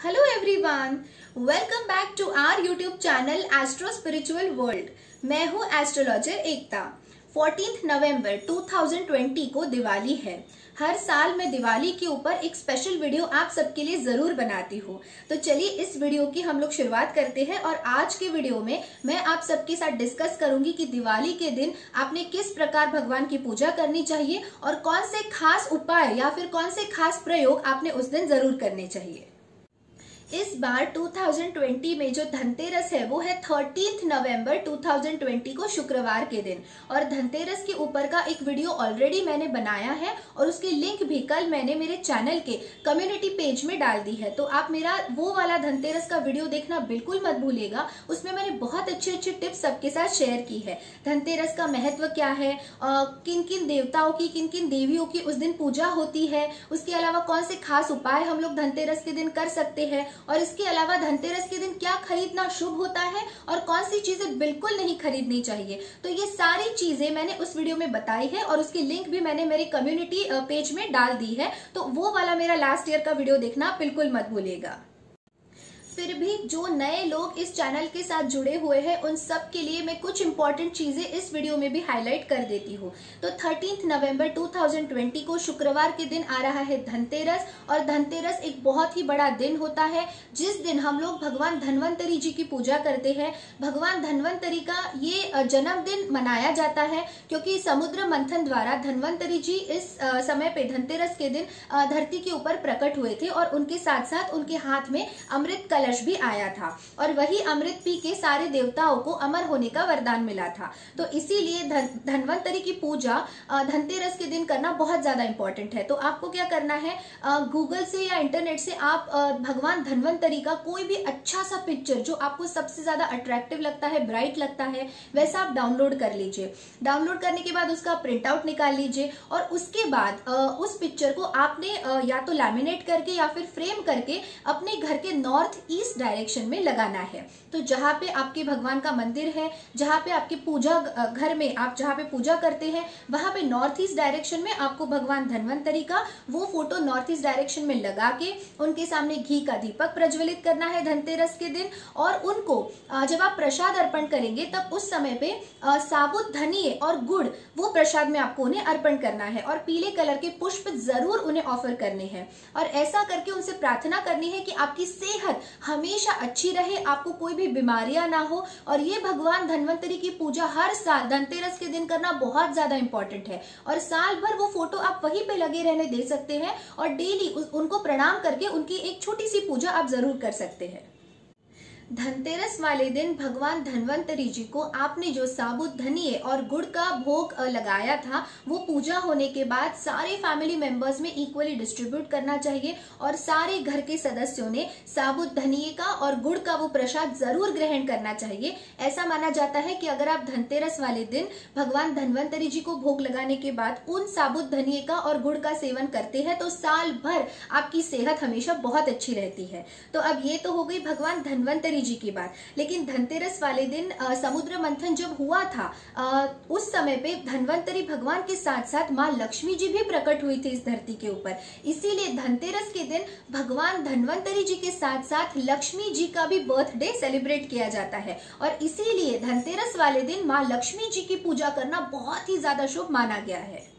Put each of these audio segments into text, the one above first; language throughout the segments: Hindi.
Hello everyone, welcome back to our YouTube channel astro spiritual world. मैं हूँ एस्ट्रोलॉजर एकता। 14 नवंबर 2020 को दिवाली है। हर साल मैं दिवाली के ऊपर एक स्पेशल वीडियो आप सबके लिए जरूर बनाती हूँ। तो चलिए इस वीडियो की हम लोग शुरुआत करते हैं। और आज के वीडियो में मैं आप सबके साथ डिस्कस करूंगी कि दिवाली के दिन आपने किस प्रकार भगवान की पूजा करनी चाहिए और कौन से खास उपाय या फिर कौन से खास प्रयोग आपने उस दिन जरूर करने चाहिए। इस बार 2020 में जो धनतेरस है वो है 13 नवंबर 2020 को शुक्रवार के दिन। और धनतेरस के ऊपर का एक वीडियो ऑलरेडी मैंने बनाया है और उसकी लिंक भी कल मैंने मेरे चैनल के कम्युनिटी पेज में डाल दी है। तो आप मेरा वो वाला धनतेरस का वीडियो देखना बिल्कुल मत भूलिएगा। उसमें मैंने बहुत अच्छे अच्छे टिप्स सबके साथ शेयर की है। धनतेरस का महत्व क्या है, किन किन देवताओं की किन किन देवियों की उस दिन पूजा होती है, उसके अलावा कौन से खास उपाय हम लोग धनतेरस के दिन कर सकते हैं, और इसके अलावा धनतेरस के दिन क्या खरीदना शुभ होता है और कौन सी चीजें बिल्कुल नहीं खरीदनी चाहिए। तो ये सारी चीजें मैंने उस वीडियो में बताई है और उसकी लिंक भी मैंने मेरी कम्युनिटी पेज में डाल दी है। तो वो वाला मेरा लास्ट ईयर का वीडियो देखना बिल्कुल मत भूलिएगा। फिर भी जो नए लोग इस चैनल के साथ जुड़े हुए हैं उन सब के लिए मैं कुछ इंपॉर्टेंट चीजें इस वीडियो में भी हाईलाइट कर देती हूँ। तो 13 नवंबर 2020 को शुक्रवार के दिन आ रहा है धनतेरस। और धनतेरस एक बहुत ही बड़ा दिन होता है जिस दिन हम लोग भगवान धन्वंतरी जी की पूजा करते हैं। भगवान धन्वंतरी का ये जन्मदिन मनाया जाता है क्योंकि समुद्र मंथन द्वारा धन्वंतरी जी इस समय पे धनतेरस के दिन धरती के ऊपर प्रकट हुए थे और उनके साथ साथ उनके हाथ में अमृत कलश भी आया था और वही अमृत पी के सारे देवताओं को अमर होने का वरदान मिला था। तो इसीलिए धन्वंतरी की पूजा धनतेरस के दिन करना बहुत ज्यादा इंपॉर्टेंट है। तो आपको क्या करना है, गूगल से या इंटरनेट से आप भगवान धन्वंतरी का कोई भी अच्छा सा पिक्चर जो आपको सबसे ज्यादा अट्रैक्टिव लगता है, ब्राइट लगता है, वैसा आप डाउनलोड कर लीजिए। डाउनलोड करने के बाद उसका प्रिंट आउट निकाल लीजिए और उसके बाद उस पिक्चर को आपने या तो लैमिनेट करके या फिर फ्रेम करके अपने घर के नॉर्थ ईस्ट डायरेक्शन में लगाना है। तो जहां पे आपके भगवान का मंदिर है, जहां पे आपकी पूजा घर में आप जहां पे पूजा करते हैं वहां पे नॉर्थ ईस्ट डायरेक्शन में आपको भगवान धन्वंतरी का वो फोटो नॉर्थ ईस्ट डायरेक्शन में लगा के उनके सामने घी का दीपक प्रज्वलित करना है धनतेरस के दिन। और उनको जब आप प्रसाद अर्पण करेंगे तब उस समय पे साबुत धनिये और गुड़ वो प्रसाद में आपको उन्हें अर्पण करना है और पीले कलर के पुष्प जरूर उन्हें ऑफर करने हैं। और ऐसा करके उनसे प्रार्थना करनी है कि आपकी सेहत हमेशा अच्छी रहे, आपको कोई भी बीमारियां ना हो। और ये भगवान धन्वंतरी की पूजा हर साल धनतेरस के दिन करना बहुत ज्यादा इंपॉर्टेंट है। और साल भर वो फोटो आप वहीं पे लगे रहने दे सकते हैं और डेली उनको प्रणाम करके उनकी एक छोटी सी पूजा आप जरूर कर सकते हैं। धनतेरस वाले दिन भगवान धन्वंतरी जी को आपने जो साबुत धनिये और गुड़ का भोग लगाया था वो पूजा होने के बाद सारे फैमिली मेंबर्स में इक्वली डिस्ट्रीब्यूट करना चाहिए। और सारे घर के सदस्यों ने साबुत धनिये का और गुड़ का वो प्रसाद जरूर ग्रहण करना चाहिए। ऐसा माना जाता है कि अगर आप धनतेरस वाले दिन भगवान धन्वंतरी जी को भोग लगाने के बाद उन साबुत धनिये का और गुड़ का सेवन करते हैं तो साल भर आपकी सेहत हमेशा बहुत अच्छी रहती है। तो अब ये तो हो गई भगवान धन्वंतरी जी की बात। लेकिन धनतेरस वाले दिन समुद्र मंथन जब हुआ था उस समय पे धन्वंतरी भगवान के साथ साथ माँ लक्ष्मी जी भी प्रकट हुई थी इस धरती के ऊपर। इसीलिए धनतेरस के दिन भगवान धन्वंतरी जी के साथ साथ लक्ष्मी जी का भी बर्थडे सेलिब्रेट किया जाता है। और इसीलिए धनतेरस वाले दिन माँ लक्ष्मी जी की पूजा करना बहुत ही ज्यादा शुभ माना गया है।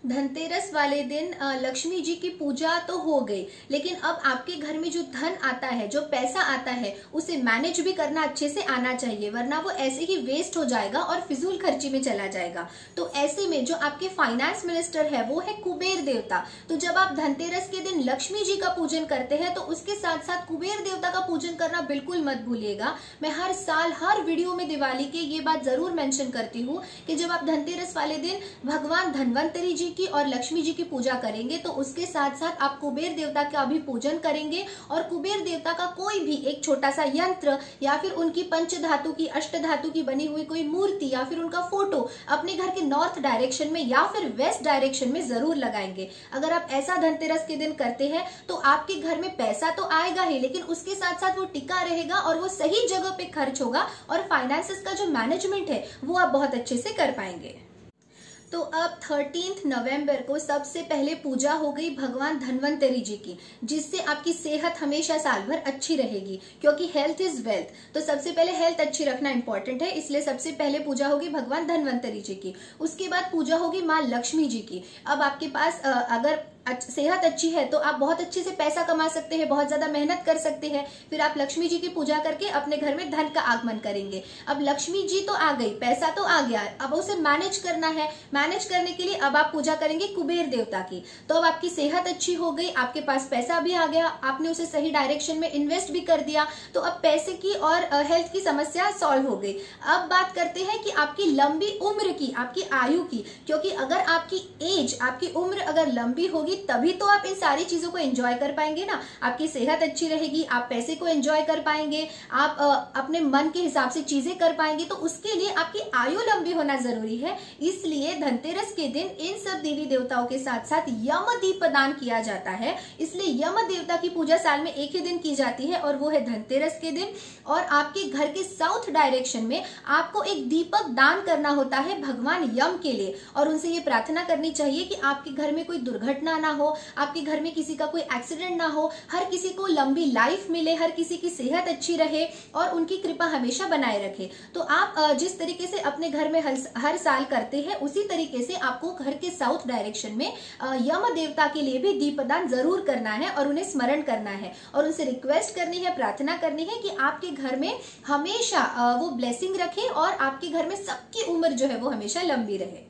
धनतेरस वाले दिन लक्ष्मी जी की पूजा तो हो गई, लेकिन अब आपके घर में जो धन आता है, जो पैसा आता है, उसे मैनेज भी करना अच्छे से आना चाहिए, वरना वो ऐसे ही वेस्ट हो जाएगा और फिजूल खर्ची में चला जाएगा। तो ऐसे में जो आपके फाइनेंस मिनिस्टर है वो है कुबेर देवता। तो जब आप धनतेरस के दिन लक्ष्मी जी का पूजन करते हैं तो उसके साथ साथ कुबेर देवता का पूजन करना बिल्कुल मत भूलिएगा। मैं हर साल हर वीडियो में दिवाली के ये बात जरूर मेंशन करती हूँ कि जब आप धनतेरस वाले दिन भगवान धन्वंतरी जी की और लक्ष्मी जी की पूजा करेंगे तो उसके साथ साथ आप कुबेर देवता का भी पूजन करेंगे। और कुबेर देवता का कोई भी एक छोटा सा यंत्र या फिर उनकी पंच धातु की अष्ट धातु की बनी हुई कोई मूर्ति या फिर उनका फोटो अपने घर के नॉर्थ डायरेक्शन में या फिर वेस्ट डायरेक्शन में जरूर लगाएंगे। अगर आप ऐसा धनतेरस के दिन करते हैं तो आपके घर में पैसा तो आएगा ही, लेकिन उसके साथ साथ वो टिका रहेगा और वो सही जगह पे खर्च होगा और फाइनेंसेस का जो मैनेजमेंट है वो आप बहुत अच्छे से कर पाएंगे। तो अब 13 नवंबर को सबसे पहले पूजा हो गई भगवान धन्वंतरी जी की, जिससे आपकी सेहत हमेशा साल भर अच्छी रहेगी, क्योंकि हेल्थ इज वेल्थ। तो सबसे पहले हेल्थ अच्छी रखना इंपॉर्टेंट है, इसलिए सबसे पहले पूजा होगी भगवान धन्वंतरी जी की। उसके बाद पूजा होगी माँ लक्ष्मी जी की। अब आपके पास अगर सेहत अच्छी है तो आप बहुत अच्छे से पैसा कमा सकते हैं, बहुत ज्यादा मेहनत कर सकते हैं। फिर आप लक्ष्मी जी की पूजा करके अपने घर में धन का आगमन करेंगे। अब लक्ष्मी जी तो आ गई, पैसा तो आ गया, अब उसे मैनेज करना है। मैनेज करने के लिए अब आप पूजा करेंगे कुबेर देवता की। तो अब आपकी सेहत अच्छी हो गई, आपके पास पैसा भी आ गया, आपने उसे सही डायरेक्शन में इन्वेस्ट भी कर दिया, तो अब पैसे की और हेल्थ की समस्या सॉल्व हो गई। अब बात करते हैं कि आपकी लंबी उम्र की, आपकी आयु की, क्योंकि अगर आपकी एज, आपकी उम्र अगर लंबी होगी तभी तो आप इन सारी चीजों को एंजॉय कर पाएंगे ना। आपकी सेहत अच्छी रहेगी, आप पैसे को एंजॉय कर पाएंगे, आप अपने मन के हिसाब से चीजें कर पाएंगे। तो उसके लिए आपकी आयु लंबी होना जरूरी है। इसलिए धनतेरस के दिन इन सब देवी देवताओं के साथ साथ यम दीपदान किया जाता है। इसलिए यम देवता की पूजा साल में एक ही दिन की जाती है और वो है धनतेरस के दिन। और आपके घर के साउथ डायरेक्शन में आपको एक दीपक दान करना होता है भगवान यम के लिए, और उनसे ये प्रार्थना करनी चाहिए कि आपके घर में कोई दुर्घटना ना हो, आपके घर में किसी का कोई एक्सीडेंट ना हो, हर किसी को लंबी लाइफ मिले, हर किसी की सेहत अच्छी रहे और उनकी कृपा हमेशा बनाए रखे। तो आप जिस तरीके से अपने घर में हर साल करते हैं, उसी तरीके से आपको घर के साउथ डायरेक्शन में यम देवता के लिए भी दीपदान जरूर करना है और उन्हें स्मरण करना है और उनसे रिक्वेस्ट करनी है, प्रार्थना करनी है कि आपके घर में हमेशा वो ब्लेसिंग रखे और आपके घर में सबकी उम्र जो है वो हमेशा लंबी रहे।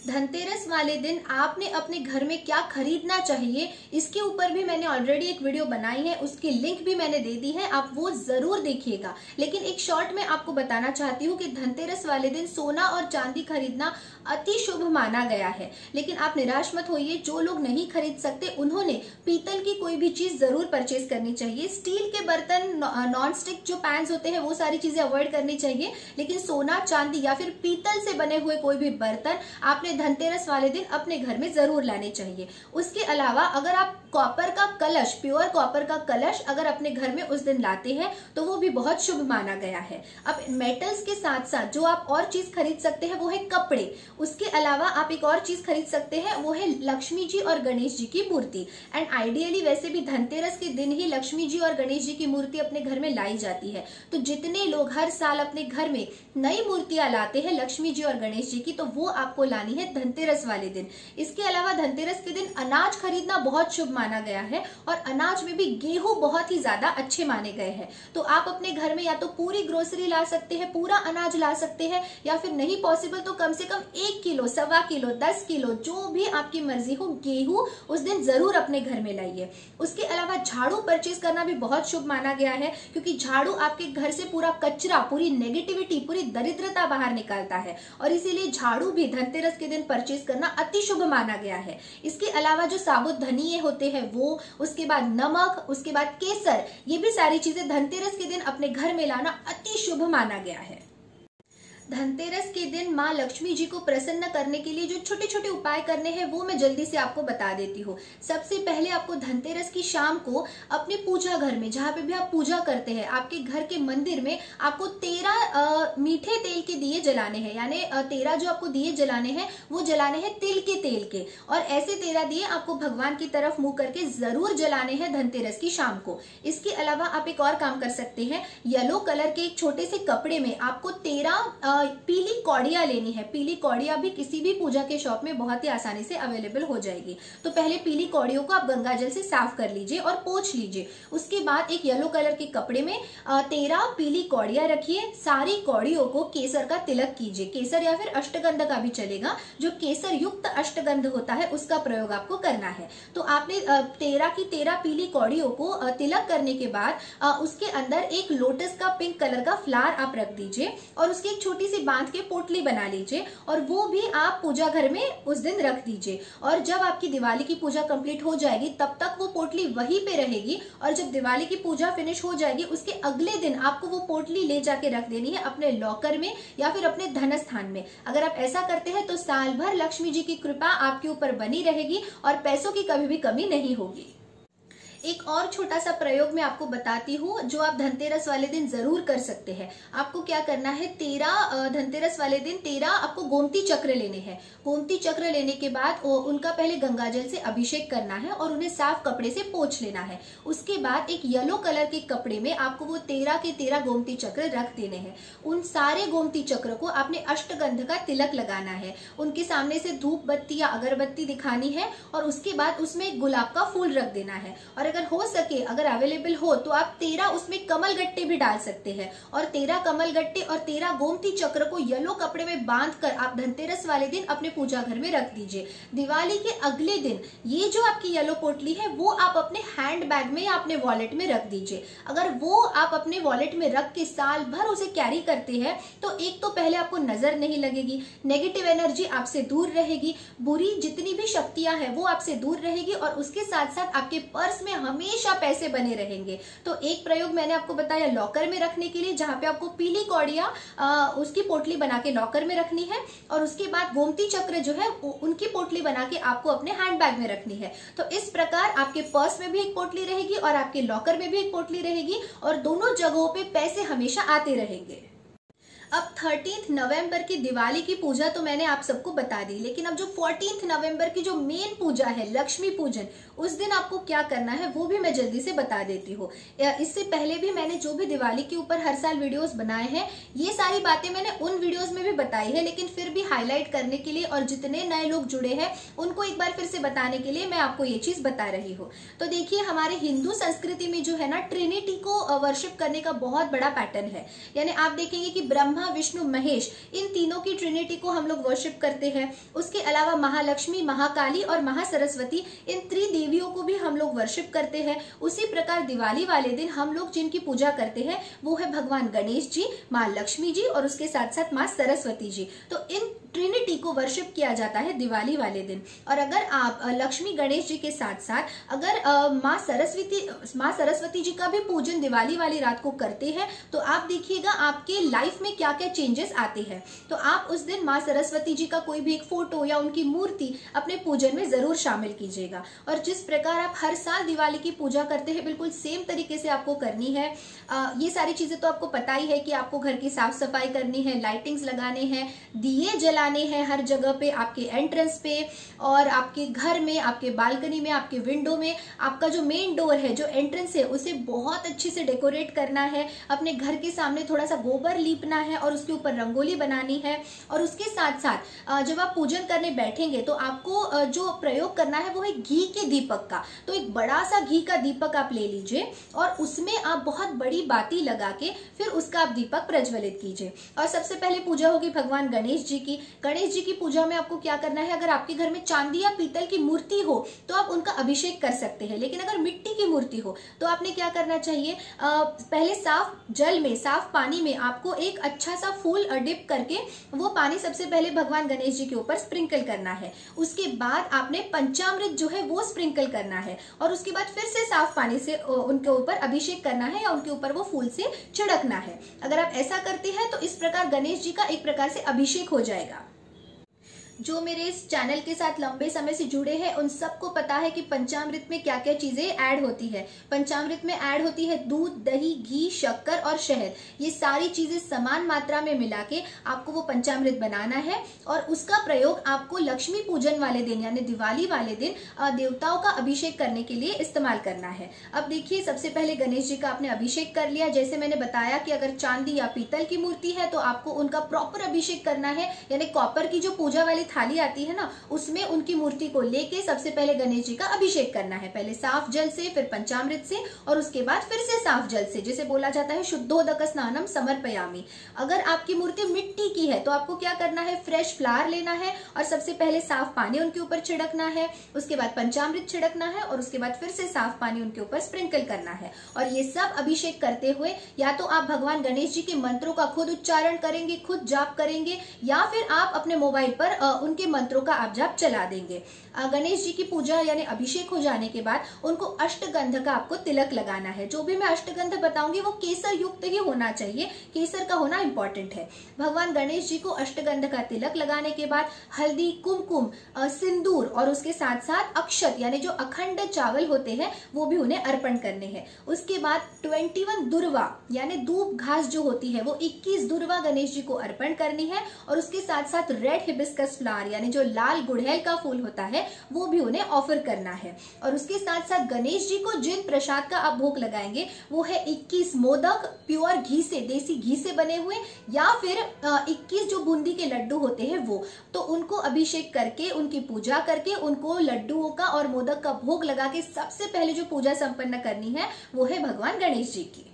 धनतेरस वाले दिन आपने अपने घर में क्या खरीदना चाहिए, इसके ऊपर भी मैंने ऑलरेडी एक वीडियो बनाई है, उसकी लिंक भी मैंने दे दी है, आप वो जरूर देखिएगा। लेकिन एक शॉर्ट में आपको बताना चाहती हूँ कि धनतेरस वाले दिन सोना और चांदी खरीदना अति शुभ माना गया है। लेकिन आप निराश मत होइए, जो लोग नहीं खरीद सकते उन्होंने पीतल की कोई भी चीज जरूर परचेज करनी चाहिए। स्टील के बर्तन, नॉन स्टिक जो पैन्स होते हैं, वो सारी चीजें अवॉइड करनी चाहिए। लेकिन सोना, चांदी या फिर पीतल से बने हुए कोई भी बर्तन आपने धनतेरस वाले दिन अपने घर में जरूर लाने चाहिए। उसके अलावा अगर आप कॉपर का कलश, प्योर कॉपर का कलश अगर अपने घर में उस दिन लाते हैं तो वो भी बहुत शुभ माना गया है। अब मेटल्स के साथ साथ जो आप और चीज खरीद सकते हैं वो है कपड़े। उसके अलावा आप एक और चीज खरीद सकते हैं, वो है लक्ष्मी जी और गणेश जी की मूर्ति। एंड आइडियली वैसे भी धनतेरस के दिन ही लक्ष्मी जी और गणेश जी की मूर्ति अपने घर में लाई जाती है। तो जितने लोग हर साल अपने घर में नई मूर्तियां लाते हैं लक्ष्मी जी और गणेश जी की, तो वो आपको लानी है धनतेरस वाले दिन। इसके अलावा धनतेरस के दिन अनाज खरीदना बहुत शुभ माना गया है और अनाज में भी गेहूं बहुत ही ज्यादा अच्छे माने गए हैं। तो आप अपने घर में या तो पूरी ग्रोसरी ला सकते हैं, पूरा अनाज ला सकते हैं, या फिर नहीं पॉसिबल तो कम से कम 1 किलो, 1.25 किलो, 10 किलो, जो भी आपकी मर्जी हो, गेहूं उस दिन जरूर अपने घर में लाइए। उसके अलावा झाड़ू परचेज करना भी बहुत शुभ माना गया है, क्योंकि झाड़ू आपके घर से पूरा कचरा, पूरी नेगेटिविटी, पूरी दरिद्रता बाहर निकालता है और इसीलिए झाड़ू भी धनतेरस के दिन परचेज करना अति शुभ माना गया है। इसके अलावा जो साबुत धनिये होते हैं वो, उसके बाद नमक, उसके बाद केसर, ये भी सारी चीजें धनतेरस के दिन अपने घर में लाना अति शुभ माना गया है। धनतेरस के दिन माँ लक्ष्मी जी को प्रसन्न करने के लिए जो छोटे छोटे उपाय करने हैं वो मैं जल्दी से आपको बता देती हूँ। सबसे पहले आपको धनतेरस की शाम को अपने पूजा घर में, जहाँ पे भी आप पूजा करते हैं, आपके घर के मंदिर में आपको 13 मीठे तेल के दिए जलाने हैं। यानी 13 जो आपको दिए जलाने हैं वो जलाने हैं तिल के तेल के, और ऐसे 13 दिए आपको भगवान की तरफ मुंह करके जरूर जलाने हैं धनतेरस की शाम को। इसके अलावा आप एक और काम कर सकते हैं, येलो कलर के एक छोटे से कपड़े में आपको 13 पीली कौड़ियां लेनी है। पीली कौड़ियां भी किसी भी पूजा के शॉप में बहुत ही आसानी से अवेलेबल हो जाएगी। तो पहले पीली कौड़ियों को आप गंगा जल से साफ कर लीजिए और पोंछ लीजिए। उसके बाद एक येलो कलर के कपड़े में 13 पीली कौड़ियां रखिए। सारी कौड़ियों को केसर का तिलक कीजिए। केसर या फिर अष्टगंध का भी चलेगा, जो केसर युक्त अष्टगंध होता है उसका प्रयोग आपको करना है। तो आपने 13 की 13 पीली कौड़ियों को तिलक करने के बाद उसके अंदर एक लोटस का पिंक कलर का फ्लावर आप रख दीजिए और उसकी एक छोटी सी बांध के पोटली बना लीजिए और वो भी आप पूजा घर में उस दिन रख दीजिए। और जब आपकी दिवाली की पूजा कंप्लीट हो जाएगी तब तक वो पोटली वहीं पे रहेगी, और जब दिवाली की पूजा फिनिश हो जाएगी उसके अगले दिन आपको वो पोटली ले जाके रख देनी है अपने लॉकर में या फिर अपने धन स्थान में। अगर आप ऐसा करते हैं तो साल भर लक्ष्मी जी की कृपा आपके ऊपर बनी रहेगी और पैसों की कभी भी कमी नहीं होगी। एक और छोटा सा प्रयोग मैं आपको बताती हूँ जो आप धनतेरस वाले दिन जरूर कर सकते हैं। आपको क्या करना है, 13 धनतेरस वाले दिन 13 आपको गोमती चक्र लेने हैं। गोमती चक्र लेने के बाद उनका पहले गंगाजल से अभिषेक करना है और उन्हें साफ कपड़े से पोंछ लेना है। उसके बाद एक येलो कलर के कपड़े में आपको वो 13 के 13 गोमती चक्र रख देने हैं। उन सारे गोमती चक्र को आपने अष्टगंध का तिलक लगाना है, उनके सामने से धूप बत्ती या अगरबत्ती दिखानी है और उसके बाद उसमें एक गुलाब का फूल रख देना है। और अगर हो सके, अगर अवेलेबल हो तो आप 13 उसमें कमल गट्टे भी डाल सकते हैं और 13 कमल गट्टे और 13 गोमती चक्र को येलो कपड़े में बांधकर आप धनतेरस वाले दिन अपने पूजा घर में रख दीजिए। दिवाली के अगले दिन ये जो आपकी येलो पोटली है वो आप अपने हैंड बैग में या अपने वॉलेट में रख दीजिए। अगर वो आप अपने वॉलेट में रख के साल भर उसे कैरी करते हैं तो एक तो पहले आपको नजर नहीं लगेगी, नेगेटिव एनर्जी आपसे दूर रहेगी, बुरी जितनी भी शक्तियां हैं वो आपसे दूर रहेगी और उसके साथ साथ आपके पर्स में हमेशा पैसे बने रहेंगे। तो एक प्रयोग मैंने आपको बताया लॉकर में रखने के लिए, जहां पे आपको पीली कौड़िया उसकी पोटली बना के लॉकर में रखनी है और उसके बाद गोमती चक्र जो है उनकी पोटली बना के आपको अपने हैंड बैग में रखनी है। तो इस प्रकार आपके पर्स में भी एक पोटली रहेगी और आपके लॉकर में भी एक पोटली रहेगी और दोनों जगहों पे पैसे हमेशा आते रहेंगे। अब 13 नवंबर की दिवाली की पूजा तो मैंने आप सबको बता दी, लेकिन अब जो 14 नवंबर की जो मेन पूजा है लक्ष्मी पूजन, उस दिन आपको क्या करना है वो भी मैं जल्दी से बता देती हूँ। इससे पहले भी मैंने जो भी दिवाली के ऊपर हर साल वीडियोस बनाए हैं ये सारी बातें मैंने उन वीडियोस में भी बताई है, लेकिन फिर भी हाईलाइट करने के लिए और जितने नए लोग जुड़े हैं उनको एक बार फिर से बताने के लिए मैं आपको ये चीज बता रही हूँ। तो देखिए, हमारे हिंदू संस्कृति में जो है ना, ट्रिनिटी को वर्शिप करने का बहुत बड़ा पैटर्न है। यानी आप देखेंगे कि ब्रह्मा, विष्णु, महेश, इन तीनों की ट्रिनिटी को हम लोग वर्शिप करते हैं। उसके अलावा महालक्ष्मी, महाकाली और महासरस्वती, इन त्रिदेवियों को भी हम लोग वर्शिप करते हैं। उसी प्रकार दिवाली वाले दिन हम लोग जिनकी पूजा करते हैं वो है भगवान गणेश जी, माँ लक्ष्मी जी और उसके साथ साथ माँ सरस्वती जी। तो इन ट्रिनिटी को वर्शिप किया जाता है दिवाली वाले दिन। और अगर आप लक्ष्मी गणेश जी के साथ साथ अगर माँ सरस्वती जी का भी पूजन दिवाली वाली रात को करते हैं तो आप देखिएगा आपके लाइफ में क्या क्या चेंजेस आते हैं। तो आप उस दिन माँ सरस्वती जी का कोई भी एक फोटो या उनकी मूर्ति अपने पूजन में जरूर शामिल कीजिएगा। और जिस प्रकार आप हर साल दिवाली की पूजा करते हैं बिल्कुल सेम तरीके से आपको करनी है। ये सारी चीजें तो आपको पता ही है कि आपको घर की साफ सफाई करनी है, लाइटिंग्स लगाने हैं, दिए जलाने हैं हर जगह पे, आपके एंट्रेंस पे और आपके घर में, आपके बालकनी में, आपके विंडो में। आपका जो मेन डोर है, जो एंट्रेंस है, उसे बहुत अच्छे से डेकोरेट करना है। अपने घर के सामने थोड़ा सा गोबर लीपना है और उसके ऊपर रंगोली बनानी है। और उसके साथ साथ जब आप पूजन करने बैठेंगे तो आपको जो प्रयोग करना है वो है घी के दीपक का। तो एक बड़ा सा घी का दीपक आप ले लीजिए और उसमें आप बहुत बड़ी बाती लगा के फिर उसका आप दीपक प्रज्वलित कीजिए। और सबसे पहले पूजा होगी भगवान गणेश जी की। गणेश जी की पूजा में आपको क्या करना है, अगर आपके घर में चांदी या पीतल की मूर्ति हो तो आप उनका अभिषेक कर सकते हैं, लेकिन अगर मिट्टी की मूर्ति हो तो आपने क्या करना चाहिए, पहले साफ जल में, साफ पानी में आपको एक अच्छा सा फूल डिप करके वो पानी सबसे पहले भगवान गणेश जी के ऊपर स्प्रिंकल करना है। उसके बाद आपने पंचामृत जो है वो स्प्रिंकल करना है और उसके बाद फिर से साफ पानी से उनके ऊपर अभिषेक करना है या उनके ऊपर वो फूल से छिड़कना है। अगर आप ऐसा करते हैं तो इस प्रकार गणेश जी का एक प्रकार से अभिषेक हो जाएगा। जो मेरे इस चैनल के साथ लंबे समय से जुड़े हैं उन सबको पता है कि पंचामृत में क्या क्या चीजें ऐड होती है। पंचामृत में ऐड होती है दूध, दही, घी, शक्कर और शहद। ये सारी चीजें समान मात्रा में मिला के आपको वो पंचामृत बनाना है और उसका प्रयोग आपको लक्ष्मी पूजन वाले दिन यानी दिवाली वाले दिन देवताओं का अभिषेक करने के लिए इस्तेमाल करना है। अब देखिए, सबसे पहले गणेश जी का आपने अभिषेक कर लिया। जैसे मैंने बताया कि अगर चांदी या पीतल की मूर्ति है तो आपको उनका प्रॉपर अभिषेक करना है, यानी कॉपर की जो पूजा वाली थाली आती है ना, उसमें उनकी मूर्ति को लेके सबसे पहले गणेश जी का अभिषेक करना है। पहले साफ जल से, फिर पंचामृत से और उसके बाद फिर से साफ जल से, जिसे बोला जाता है शुद्धोदक स्नानम समर्पयामि। अगर आपकी मूर्ति मिट्टी की है तो आपको क्या करना है, फ्रेश फ्लावर लेना है और सबसे पहले साफ पानी उनके ऊपर छिड़कना है, उसके बाद पंचामृत छिड़कना है और उसके बाद फिर से साफ पानी उनके ऊपर स्प्रिंकल करना है। और ये सब अभिषेक करते हुए या तो आप भगवान गणेश जी के मंत्रों का खुद उच्चारण करेंगे, खुद जाप करेंगे, या फिर आप अपने मोबाइल पर उनके मंत्रों का आप जाप चला देंगे। गणेश जी की पूजा यानी अभिषेक हो जाने के बाद उनको अष्टगंध का आपको तिलक लगाना है। जो भी मैं अष्टगंध बताऊंगी वो केसर युक्त ही होना चाहिए, केसर का होना इंपॉर्टेंट है। भगवान गणेश जी को अष्टगंध का तिलक लगाने के बाद हल्दी, कुमकुम, सिंदूर और उसके साथ साथ अक्षत यानी जो अखंड चावल होते हैं वो भी उन्हें अर्पण करने हैं। उसके बाद 21 दुर्वा यानी दूब घास जो होती है वो 21 दुर्वा गणेश जी को अर्पण करनी है। और उसके साथ साथ रेड हिबिस्कस फ्लावर यानी जो लाल गुड़हल का फूल होता है वो भी उन्हें ऑफर करना है। और उसके साथ साथ गणेश जी को जिन प्रसाद का आप भोग लगाएंगे वो है 21 मोदक प्योर घी से, देसी घी से बने हुए, या फिर 21 जो बूंदी के लड्डू होते हैं वो, तो उनको अभिषेक करके उनकी पूजा करके उनको लड्डुओं का और मोदक का भोग लगा के सबसे पहले जो पूजा संपन्न करनी है वो है भगवान गणेश जी की।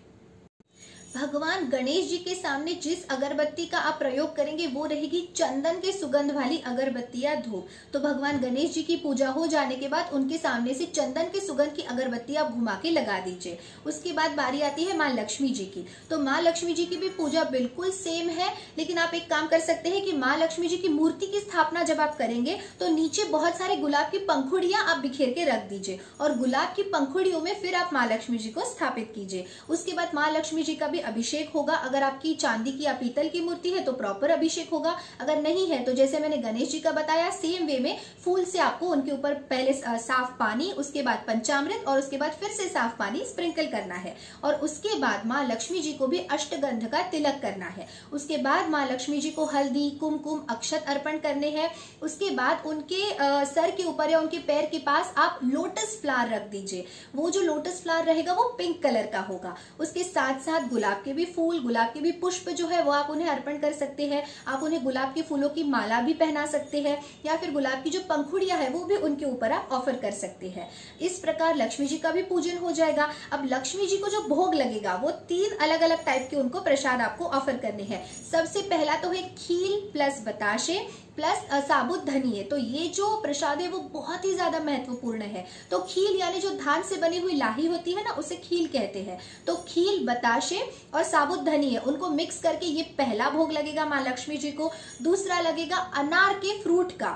भगवान गणेश जी के सामने जिस अगरबत्ती का आप प्रयोग करेंगे वो रहेगी चंदन के सुगंध वाली अगरबत्ती या धूप। तो भगवान गणेश जी की पूजा हो जाने के बाद उनके सामने से चंदन के सुगंध की अगरबत्ती आप घुमा के लगा दीजिए। उसके बाद बारी आती है माँ लक्ष्मी जी की। तो माँ लक्ष्मी जी की भी पूजा बिल्कुल सेम है, लेकिन आप एक काम कर सकते हैं कि माँ लक्ष्मी जी की मूर्ति की स्थापना जब आप करेंगे तो नीचे बहुत सारे गुलाब की पंखुड़ियां आप बिखेर के रख दीजिए और गुलाब की पंखुड़ियों में फिर आप माँ लक्ष्मी जी को स्थापित कीजिए। उसके बाद माँ लक्ष्मी जी का भी अभिषेक होगा। अगर आपकी चांदी की या पीतल की मूर्ति है तो प्रॉपर अभिषेक होगा, अगर नहीं है तो जैसे मैंने गणेश जी का बताया सेम वे में फूल से आपको उनके ऊपर पहले साफ पानी, उसके बाद पंचामृत और उसके बाद फिर से साफ पानी स्प्रिंकल करना है। और उसके बाद माँ लक्ष्मी जी को भी अष्टगंध का तिलक करना है। उसके बाद माँ लक्ष्मी जी को हल्दी, कुमकुम, अक्षत अर्पण करने हैं। उसके बाद उनके सर के ऊपर या उनके पैर के पास आप लोटस फ्लावर रख दीजिए। वो जो लोटस फ्लावर रहेगा वो पिंक कलर का होगा। उसके साथ साथ गुलाब के भी फूल, गुलाब के भी पुष्प जो है वो आप उन्हें अर्पण कर सकते हैं। आप उन्हें गुलाब के फूलों की माला भी पहना सकते हैं या फिर गुलाब की जो पंखुड़ियां है वो भी उनके ऊपर आप ऑफर कर सकते हैं। इस प्रकार लक्ष्मी जी का भी पूजन हो जाएगा। अब लक्ष्मी जी को जो भोग लगेगा वो 3 अलग अलग टाइप के उनको प्रसाद आपको ऑफर करने हैं। सबसे पहला तो है खील प्लस बताशे प्लस साबुत धनिये। तो ये जो प्रसाद है वो बहुत ही ज्यादा महत्वपूर्ण है। तो खील यानी जो धान से बनी हुई लाही होती है ना उसे खील कहते हैं। तो खील, बताशे और साबुत धनिये उनको मिक्स करके ये पहला भोग लगेगा माँ लक्ष्मी जी को। दूसरा लगेगा अनार के फ्रूट का।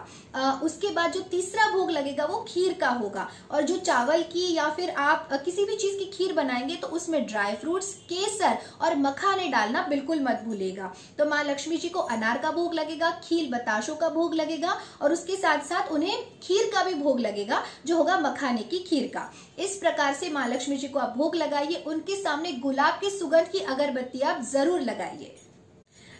उसके बाद जो तीसरा भोग लगेगा वो खीर का होगा। और जो चावल की या फिर आप किसी भी चीज की खीर बनाएंगे तो उसमें ड्राई फ्रूट्स, केसर और मखाने डालना बिल्कुल मत भूलिएगा। तो माँ लक्ष्मी जी को अनार का भोग लगेगा, खील बताशों का भोग लगेगा और उसके साथ साथ उन्हें खीर का भी भोग लगेगा जो होगा मखाने की खीर का। इस प्रकार से माँ लक्ष्मी जी को आप भोग लगाइए। उनके सामने गुलाब की सुगंध की अगरबत्ती आप जरूर लगाइए।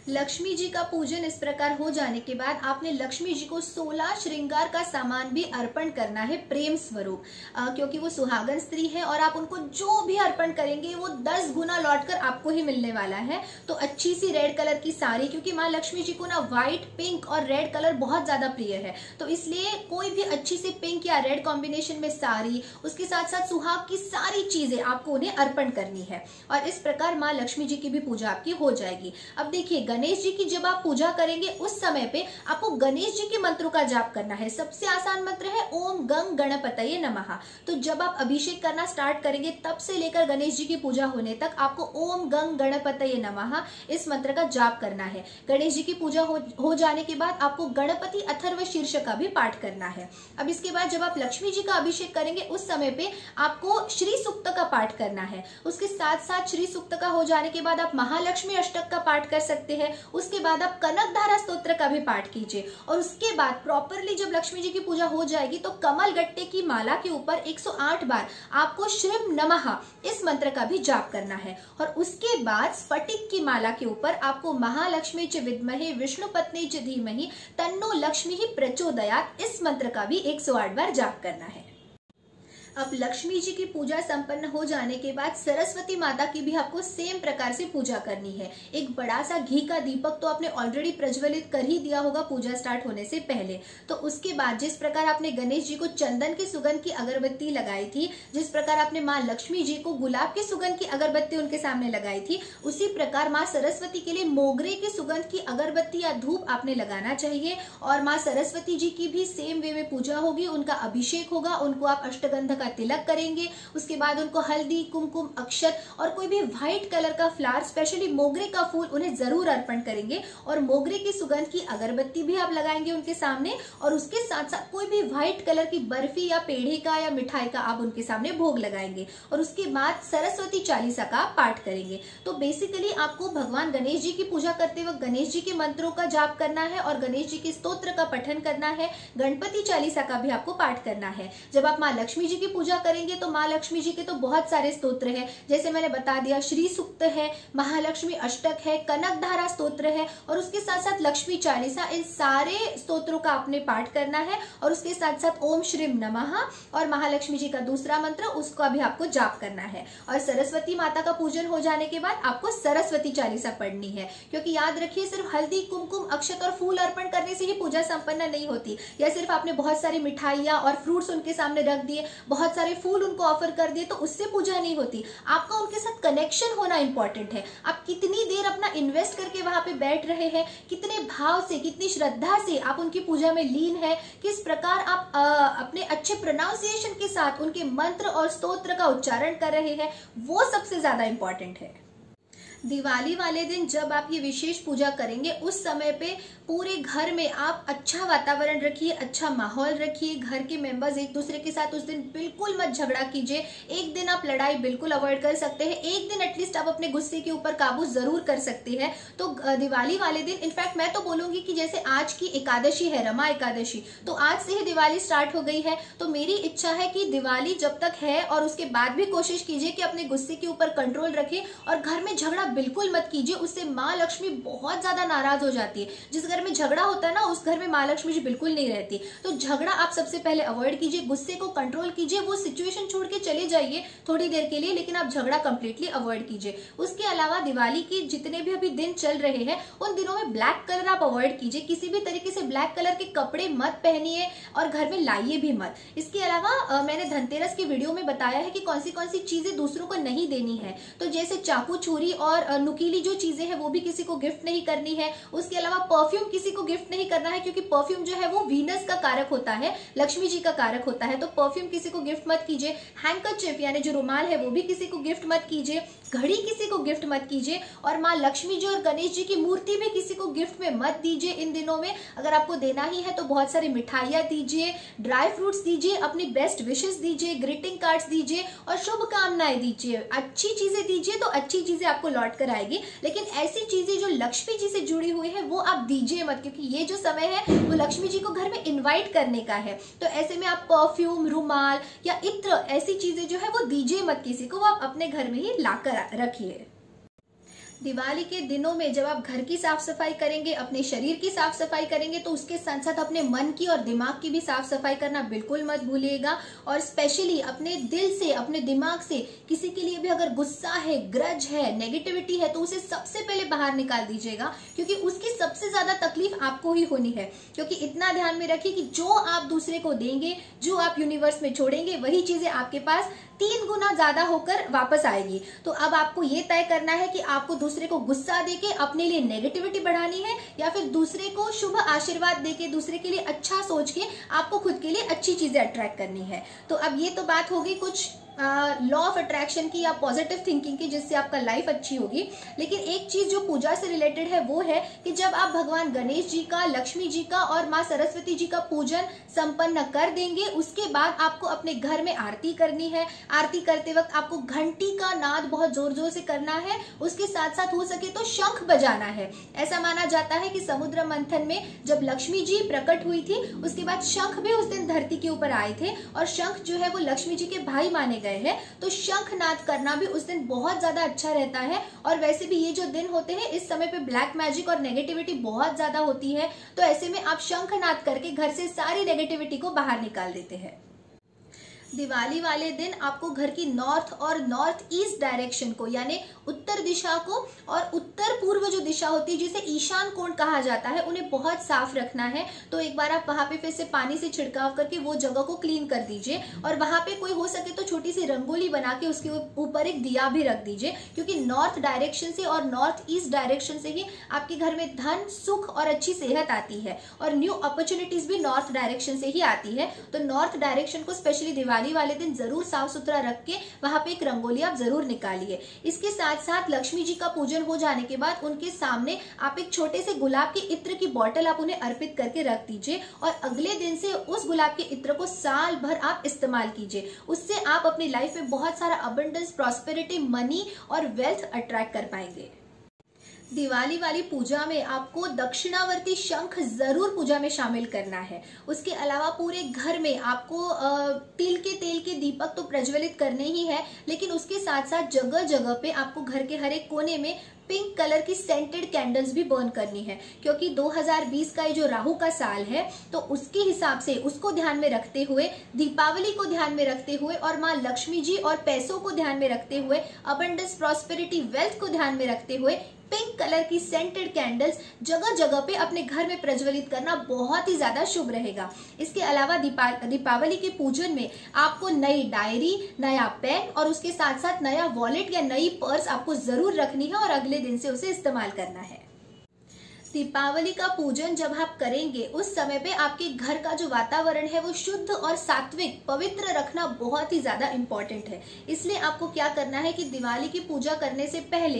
लक्ष्मी जी का पूजन इस प्रकार हो जाने के बाद आपने लक्ष्मी जी को 16 श्रृंगार का सामान भी अर्पण करना है प्रेम स्वरूप, क्योंकि वो सुहागन स्त्री है और आप उनको जो भी अर्पण करेंगे वो 10 गुना लौटकर आपको ही मिलने वाला है। तो अच्छी सी रेड कलर की साड़ी, क्योंकि माँ लक्ष्मी जी को ना व्हाइट, पिंक और रेड कलर बहुत ज्यादा प्रिय है, तो इसलिए कोई भी अच्छी सी पिंक या रेड कॉम्बिनेशन में साड़ी, उसके साथ साथ सुहाग की सारी चीजें आपको उन्हें अर्पण करनी है। और इस प्रकार माँ लक्ष्मी जी की भी पूजा आपकी हो जाएगी। अब देखिए गणेश जी की जब आप पूजा करेंगे उस समय पे आपको गणेश जी के मंत्रों का जाप करना है। सबसे आसान मंत्र है ओम गंग गणपतये नमः। तो जब आप अभिषेक करना स्टार्ट करेंगे तब से लेकर गणेश जी की पूजा होने तक आपको ओम गंग गणपतये नमः इस मंत्र का जाप करना है। गणेश जी की पूजा हो जाने के बाद आपको गणपति अथर्व शीर्ष का भी पाठ करना है। अब इसके बाद जब आप लक्ष्मी जी का अभिषेक करेंगे उस समय पे आपको श्री सूक्त का पाठ करना है। उसके साथ साथ श्री सूक्त का हो जाने के बाद आप महालक्ष्मी अष्टक का पाठ कर सकते हैं। उसके बाद आप कनकधारा स्तोत्र का भी पाठ कीजिए। और उसके बाद प्रॉपरली जब लक्ष्मी जी की पूजा हो जाएगी तो कमल गट्टे की माला के ऊपर 108 बार आपको श्रीम नमः इस मंत्र का भी जाप करना है। और उसके बाद स्फटिक की माला के ऊपर आपको महालक्ष्मी च विद्महे विष्णु पत्नी च धीमहि तन्नो लक्ष्मी ही प्रचोदयात् इस मंत्र का भी 108 बार जाप करना है। अब लक्ष्मी जी की पूजा संपन्न हो जाने के बाद सरस्वती माता की भी आपको सेम प्रकार से पूजा करनी है। एक बड़ा सा घी का दीपक तो आपने ऑलरेडी प्रज्वलित कर ही दिया होगा पूजा स्टार्ट होने से पहले। तो उसके बाद जिस प्रकार आपने गणेश जी को चंदन की सुगंध की अगरबत्ती लगाई थी, जिस प्रकार आपने माँ लक्ष्मी जी को गुलाब की सुगंध की अगरबत्ती उनके सामने लगाई थी, उसी प्रकार माँ सरस्वती के लिए मोगरे की सुगंध की अगरबत्ती या धूप आपने लगाना चाहिए। और माँ सरस्वती जी की भी सेम वे में पूजा होगी, उनका अभिषेक होगा, उनको आप अष्टगंध का का तिलक करेंगे। उसके बाद उनको हल्दी, कुमकुम, अक्षत और कोई भी व्हाइट कलर का फ्लावर, स्पेशली मोगरे का फूल उन्हें जरूर अर्पण करेंगे। और मोगरे की सुगंध की अगरबत्ती भी आप लगाएंगे उनके सामने, और उसके साथ साथ कोई भी व्हाइट कलर की बर्फी या पेढ़े का या मिठाई का आप उनके सामने भोग लगाएंगे। और उसके बाद सरस्वती चालीसा का पाठ करेंगे। तो बेसिकली आपको भगवान गणेश जी की पूजा करते वक्त गणेश जी के मंत्रों का जाप करना है और गणेश जी के स्तोत्र का पठन करना है। गणपति चालीसा का भी आपको पाठ करना है। जब आप माँ लक्ष्मी जी की पूजा करेंगे तो माँ लक्ष्मी जी के तो बहुत सारे स्तोत्र हैं, जैसे मैंने बता दिया, श्री सूक्त है, महालक्ष्मी अष्टक है, कनक धारा स्तोत्र है, और उसके साथ साथ लक्ष्मी चालीसा। इन सारे स्तोत्रों का आपने पाठ करना है। और उसके साथ साथ ओम श्रीम नमः और महालक्ष्मी जी का दूसरा मंत्र, उसका भी आपको जाप करना है। और सरस्वती माता का पूजन हो जाने के बाद आपको सरस्वती चालीसा पढ़नी है, क्योंकि याद रखिए सिर्फ हल्दी, कुमकुम, अक्षत और फूल अर्पण करने से ही पूजा संपन्न नहीं होती, या सिर्फ आपने बहुत सारी मिठाइयां और फ्रूट्स उनके सामने रख दिए, बहुत सारे फूल उनको ऑफर कर दिए, तो उससे पूजा नहीं होती। आपका उनके साथ कनेक्शन होना इंपॉर्टेंट है। आप कितनी देर अपना इन्वेस्ट करके वहां पे बैठ रहे हैं, कितने भाव से, कितनी श्रद्धा से आप उनकी पूजा में लीन है, किस प्रकार आप अपने अच्छे प्रोनाउंसिएशन के साथ उनके मंत्र और स्तोत्र का उच्चारण कर रहे हैं, वो सबसे ज्यादा इंपॉर्टेंट है। दिवाली वाले दिन जब आप ये विशेष पूजा करेंगे, उस समय पे पूरे घर में आप अच्छा वातावरण रखिए, अच्छा माहौल रखिए। घर के मेंबर्स एक दूसरे के साथ उस दिन बिल्कुल मत झगड़ा कीजिए। एक दिन आप लड़ाई बिल्कुल अवॉइड कर सकते हैं, एक दिन एटलीस्ट आप अपने गुस्से के ऊपर काबू जरूर कर सकते हैं। तो दिवाली वाले दिन, इनफैक्ट मैं तो बोलूंगी कि जैसे आज की एकादशी है, रमा एकादशी, तो आज से ही दिवाली स्टार्ट हो गई है। तो मेरी इच्छा है कि दिवाली जब तक है और उसके बाद भी कोशिश कीजिए कि अपने गुस्से के ऊपर कंट्रोल रखें और घर में झगड़ा बिल्कुल मत कीजिए। उससे माँ लक्ष्मी बहुत ज्यादा नाराज हो जाती है। जिस घर में झगड़ा होता है ना, उस घर में माँ लक्ष्मी जी बिल्कुल नहीं रहती। तो झगड़ा आप सबसे पहले अवॉइड कीजिए, गुस्से को कंट्रोल कीजिए, वो सिचुएशन छोड़ के चले जाइए थोड़ी देर के लिए, लेकिन आप झगड़ा कंप्लीटली अवॉइड कीजिए। उसके अलावा दिवाली की जितने भी अभी दिन चल रहे हैं, उन दिनों में ब्लैक कलर आप अवॉइड कीजिए। किसी भी तरीके से ब्लैक कलर के कपड़े मत पहनिए और घर में लाइए भी मत। इसके अलावा मैंने धनतेरस की वीडियो में बताया है कि कौन सी चीजें दूसरों को नहीं देनी है। तो जैसे चाकू, छुरी और नुकीली जो चीजें हैं वो भी किसी को गिफ्ट नहीं करनी है। उसके अलावा परफ्यूम किसी को गिफ्ट नहीं करना है, क्योंकि परफ्यूम जो है वो वीनस का कारक होता है, लक्ष्मी जी का कारक होता है। तो परफ्यूम किसी को गिफ्ट मत कीजिए। हैंकरचिप यानी जो रुमाल है वो भी किसी को गिफ्ट मत कीजिए। घड़ी किसी को गिफ्ट मत कीजिए। और माँ लक्ष्मी जी और गणेश जी की मूर्ति भी किसी को गिफ्ट में मत दीजिए इन दिनों में। अगर आपको देना ही है तो बहुत सारी मिठाइयां दीजिए, ड्राई फ्रूट्स दीजिए, अपनी बेस्ट विशेष दीजिए, ग्रीटिंग कार्ड्स दीजिए और शुभकामनाएं दीजिए। अच्छी चीजें दीजिए तो अच्छी चीजें आपको लौट कर आएगी, लेकिन ऐसी चीजें जो लक्ष्मी जी से जुड़ी हुई है वो आप दीजिए मत, क्योंकि ये जो समय है वो लक्ष्मी जी को घर में इनवाइट करने का है। तो ऐसे में आप परफ्यूम, रुमाल या इत्र, ऐसी चीजें जो है वो दीजिए मत किसी को, वो आप अपने घर में ही लाकर रखिए। दिवाली के दिनों में जब आप घर की साफ सफाई करेंगे, अपने शरीर की साफ सफाई करेंगे, तो उसके साथ साथ अपने मन की और दिमाग की भी साफ सफाई करना बिल्कुल मत भूलिएगा। और स्पेशली अपने दिल से, अपने दिमाग से किसी के लिए भी अगर गुस्सा है, ग्रज है, नेगेटिविटी है, तो उसे सबसे पहले बाहर निकाल दीजिएगा, क्योंकि उसकी सबसे ज्यादा तकलीफ आपको ही होनी है। क्योंकि इतना ध्यान में रखिए कि जो आप दूसरे को देंगे, जो आप यूनिवर्स में छोड़ेंगे, वही चीजें आपके पास 3 गुना ज्यादा होकर वापस आएगी। तो अब आपको ये तय करना है कि आपको दूसरे को गुस्सा देके अपने लिए नेगेटिविटी बढ़ानी है, या फिर दूसरे को शुभ आशीर्वाद देके, दूसरे के लिए अच्छा सोच के आपको खुद के लिए अच्छी चीजें अट्रैक्ट करनी है। तो अब ये तो बात होगी कुछ लॉ ऑफ अट्रैक्शन की या पॉजिटिव थिंकिंग की, जिससे आपका लाइफ अच्छी होगी। लेकिन एक चीज जो पूजा से रिलेटेड है वो है कि जब आप भगवान गणेश जी का, लक्ष्मी जी का और माँ सरस्वती जी का पूजन संपन्न कर देंगे, उसके बाद आपको अपने घर में आरती करनी है। आरती करते वक्त आपको घंटी का नाद बहुत जोर जोर से करना है। उसके साथ साथ हो सके तो शंख बजाना है। ऐसा माना जाता है कि समुद्र मंथन में जब लक्ष्मी जी प्रकट हुई थी, उसके बाद शंख भी उस दिन धरती के ऊपर आए थे, और शंख जो है वो लक्ष्मी जी के भाई माने गए हैं। तो शंखनाद करना भी उस दिन बहुत ज्यादा अच्छा रहता है। और वैसे भी ये जो दिन होते हैं, इस समय पे ब्लैक मैजिक और नेगेटिविटी बहुत ज्यादा होती है। तो ऐसे में आप शंखनाद करके घर से सारी नेगेटिविटी को बाहर निकाल देते हैं। दिवाली वाले दिन आपको घर की नॉर्थ और नॉर्थ ईस्ट डायरेक्शन को, यानी उत्तर दिशा को और उत्तर पूर्व जो दिशा होती है जिसे ईशान कोण कहा जाता है, उन्हें बहुत साफ रखना है। तो एक बार आप वहां पे फिर से पानी से छिड़काव करके वो जगह को क्लीन कर दीजिए। और वहां पे कोई हो सके तो छोटी सी रंगोली बना के उसके ऊपर एक दिया भी रख दीजिए, क्योंकि नॉर्थ डायरेक्शन से और नॉर्थ ईस्ट डायरेक्शन से ही आपके घर में धन, सुख और अच्छी सेहत आती है। और न्यू अपॉर्चुनिटीज भी नॉर्थ डायरेक्शन से ही आती है। तो नॉर्थ डायरेक्शन को स्पेशली दिवाली दिवाली वाले दिन जरूर साफ सुथरा रख के वहां पे एक रंगोली आप जरूर निकालिए। इसके साथ साथ लक्ष्मी जी का पूजन हो जाने के बाद उनके सामने आप एक छोटे से गुलाब के इत्र की बॉटल आप उन्हें अर्पित करके रख दीजिए और अगले दिन से उस गुलाब के इत्र को साल भर आप इस्तेमाल कीजिए। उससे आप अपनी लाइफ में बहुत सारा अबंडेंस, प्रॉस्पेरिटी, मनी और वेल्थ अट्रैक्ट कर पाएंगे। दिवाली वाली पूजा में आपको दक्षिणावर्ती शंख जरूर पूजा में शामिल करना है। उसके अलावा पूरे घर में आपको तिल के तेल के दीपक तो प्रज्वलित करने ही है, लेकिन उसके साथ साथ जगह जगह पे आपको घर के हर एक कोने में पिंक कलर की सेंटेड कैंडल्स भी बर्न करनी है, क्योंकि 2020 का ये जो राहु का साल है तो उसके हिसाब से उसको ध्यान में रखते हुए, दीपावली को ध्यान में रखते हुए और माँ लक्ष्मी जी और पैसों को ध्यान में रखते हुए, अबंडेंस, प्रॉस्पेरिटी, वेल्थ को ध्यान में रखते हुए पिंक कलर की सेंटेड कैंडल्स जगह जगह पे अपने घर में प्रज्वलित करना बहुत ही ज्यादा शुभ रहेगा। इसके अलावा दीपावली के पूजन में आपको नई डायरी, नया पेन और उसके साथ साथ नया वॉलेट या नई पर्स आपको जरूर रखनी है और अगले दिन से उसे इस्तेमाल करना है। दीपावली का पूजन जब आप करेंगे उस समय पे आपके घर का जो वातावरण है वो शुद्ध और सात्विक, पवित्र रखना बहुत ही ज्यादा इम्पोर्टेंट है। इसलिए आपको क्या करना है कि दिवाली की पूजा करने से पहले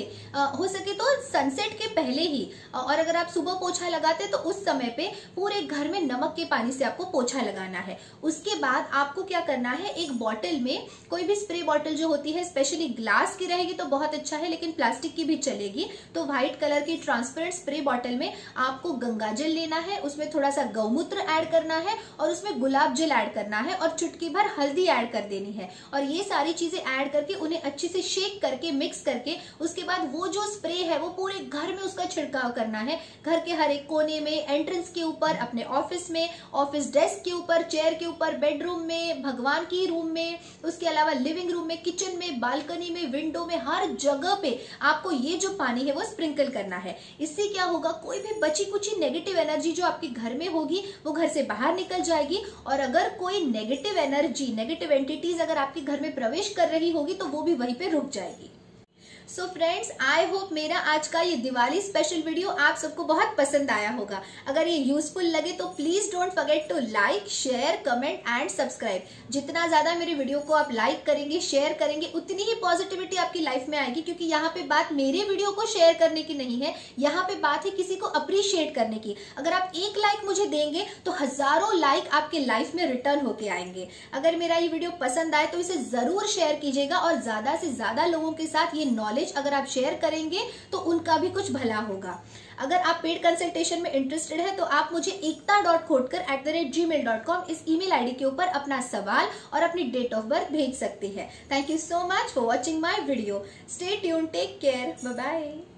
हो सके तो सनसेट के पहले ही, और अगर आप सुबह पोछा लगाते तो उस समय पे पूरे घर में नमक के पानी से आपको पोछा लगाना है। उसके बाद आपको क्या करना है, एक बॉटल में, कोई भी स्प्रे बॉटल जो होती है, स्पेशली ग्लास की रहेगी तो बहुत अच्छा है, लेकिन प्लास्टिक की भी चलेगी, तो व्हाइट कलर की ट्रांसपेरेंट स्प्रे बॉटल में आपको गंगा जल लेना है, उसमें थोड़ा सा गौमूत्र ऐड करना है और उसमें गुलाब जल ऐड करना है और चुटकी भर हल्दी ऐड कर देनी है। और ये सारी चीजें ऐड करके उन्हें अच्छे से शेक करके, मिक्स करके, उसके बाद वो जो स्प्रे है वो पूरे घर में उसका छिड़काव करना है। घर के हर एक कोने में, एंट्रेंस के ऊपर, अपने ऑफिस में, ऑफिस डेस्क के ऊपर, चेयर के ऊपर, बेडरूम में, भगवान की रूम में, उसके अलावा लिविंग रूम में, किचन में, बालकनी में, विंडो में, हर जगह पे आपको ये जो पानी है वो स्प्रिंकल करना है। इससे क्या होगा, कोई भी बची कुछ नेगेटिव एनर्जी जो आपके घर में होगी वो घर से बाहर निकल जाएगी, और अगर कोई नेगेटिव एनर्जी, नेगेटिव एंटिटीज अगर आपके घर में प्रवेश कर रही होगी तो वो भी वहीं पे रुक जाएगी। सो फ्रेंड्स, आई होप मेरा आज का ये दिवाली स्पेशल वीडियो आप सबको बहुत पसंद आया होगा। अगर ये यूजफुल लगे तो please don't forget to like, share, comment and subscribe. जितना ज्यादा मेरे वीडियो को आप लाइक करेंगे, शेयर करेंगे, उतनी ही पॉजिटिविटी आपकी लाइफ में आएगी, क्योंकि यहाँ पे बात मेरे वीडियो को शेयर करने की नहीं है, यहाँ पे बात है किसी को अप्रिशिएट करने की। अगर आप एक लाइक मुझे देंगे तो हजारों लाइक आपके लाइफ में रिटर्न होके आएंगे। अगर मेरा ये वीडियो पसंद आए तो इसे जरूर शेयर कीजिएगा, और ज्यादा से ज्यादा लोगों के साथ ये नॉलेज अगर आप शेयर करेंगे तो उनका भी कुछ भला होगा। अगर आप पेड कंसल्टेशन में इंटरेस्टेड है तो आप मुझे ekta.khotkar@gmail.com इस ईमेल आईडी के ऊपर अपना सवाल और अपनी डेट ऑफ बर्थ भेज सकते हैं। Thank you so much for watching my video. Stay tuned, take care, bye bye.